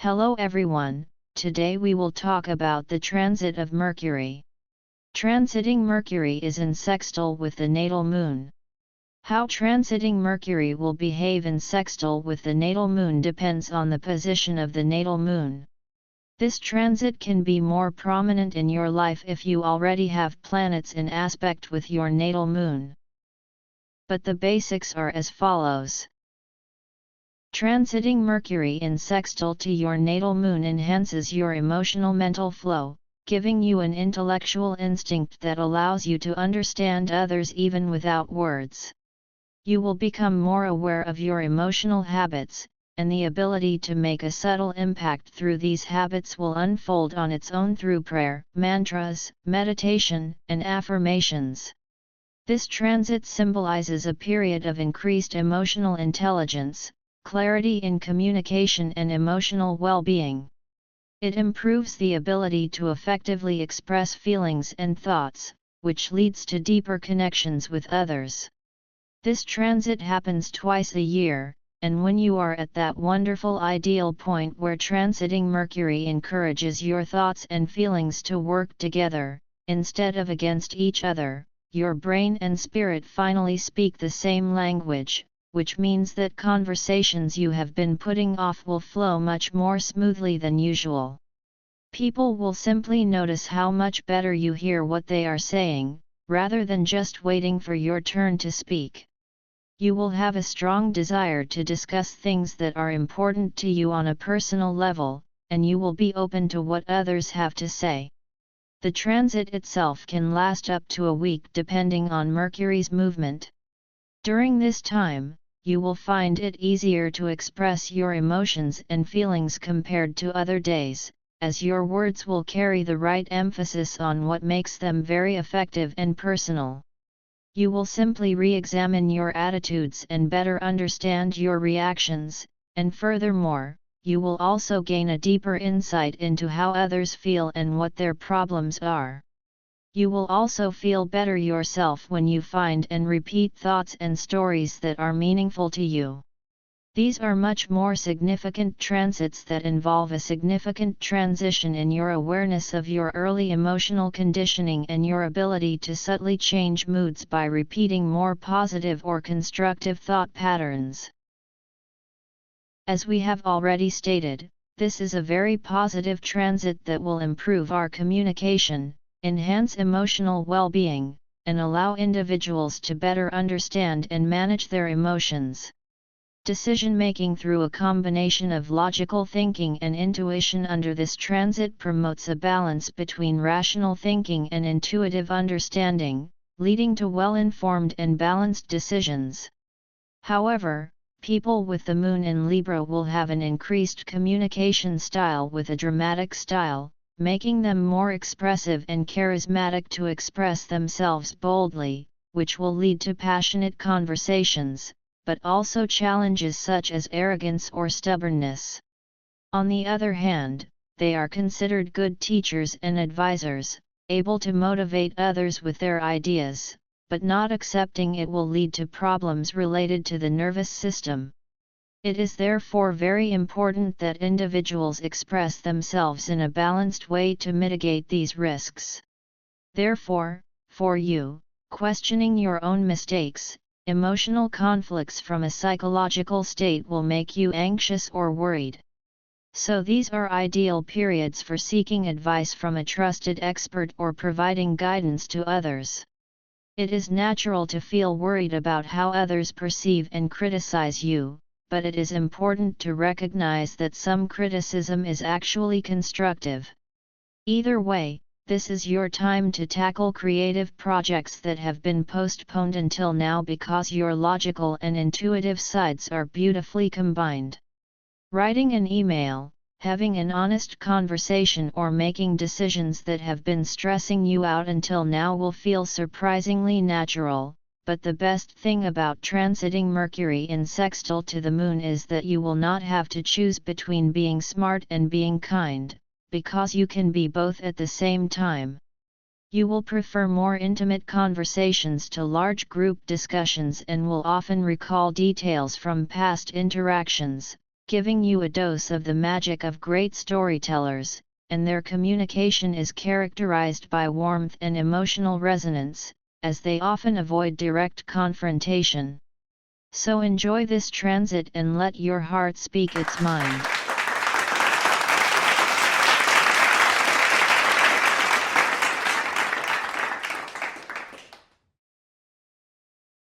Hello everyone, today we will talk about the transit of Mercury. Transiting Mercury is in sextile with the natal moon. How transiting Mercury will behave in sextile with the natal moon depends on the position of the natal moon. This transit can be more prominent in your life if you already have planets in aspect with your natal moon. But the basics are as follows. Transiting Mercury in sextile to your natal moon enhances your emotional mental flow, giving you an intellectual instinct that allows you to understand others even without words. You will become more aware of your emotional habits, and the ability to make a subtle impact through these habits will unfold on its own through prayer, mantras, meditation, and affirmations. This transit symbolizes a period of increased emotional intelligence, clarity in communication and emotional well-being. It improves the ability to effectively express feelings and thoughts, which leads to deeper connections with others. This transit happens twice a year, and when you are at that wonderful ideal point where transiting Mercury encourages your thoughts and feelings to work together, instead of against each other, your brain and spirit finally speak the same language, which means that conversations you have been putting off will flow much more smoothly than usual. People will simply notice how much better you hear what they are saying, rather than just waiting for your turn to speak. You will have a strong desire to discuss things that are important to you on a personal level, and you will be open to what others have to say. The transit itself can last up to a week depending on Mercury's movement. During this time, you will find it easier to express your emotions and feelings compared to other days, as your words will carry the right emphasis on what makes them very effective and personal. You will simply re-examine your attitudes and better understand your reactions, and furthermore, you will also gain a deeper insight into how others feel and what their problems are. You will also feel better yourself when you find and repeat thoughts and stories that are meaningful to you. These are much more significant transits that involve a significant transition in your awareness of your early emotional conditioning and your ability to subtly change moods by repeating more positive or constructive thought patterns. As we have already stated, this is a very positive transit that will improve our communication, enhance emotional well-being, and allow individuals to better understand and manage their emotions. Decision-making through a combination of logical thinking and intuition under this transit promotes a balance between rational thinking and intuitive understanding, leading to well-informed and balanced decisions. However, people with the moon in Libra will have an increased communication style with a dramatic style, making them more expressive and charismatic to express themselves boldly, which will lead to passionate conversations, but also challenges such as arrogance or stubbornness. On the other hand, they are considered good teachers and advisors, able to motivate others with their ideas, but not accepting it will lead to problems related to the nervous system. It is therefore very important that individuals express themselves in a balanced way to mitigate these risks. Therefore, for you, questioning your own mistakes, emotional conflicts from a psychological state will make you anxious or worried. So these are ideal periods for seeking advice from a trusted expert or providing guidance to others. It is natural to feel worried about how others perceive and criticize you, but it is important to recognize that some criticism is actually constructive. Either way, this is your time to tackle creative projects that have been postponed until now because your logical and intuitive sides are beautifully combined. Writing an email, having an honest conversation or making decisions that have been stressing you out until now will feel surprisingly natural, but the best thing about transiting Mercury in sextile to the moon is that you will not have to choose between being smart and being kind, because you can be both at the same time. You will prefer more intimate conversations to large group discussions and will often recall details from past interactions, giving you a dose of the magic of great storytellers, and their communication is characterized by warmth and emotional resonance, as they often avoid direct confrontation. So enjoy this transit and let your heart speak its mind.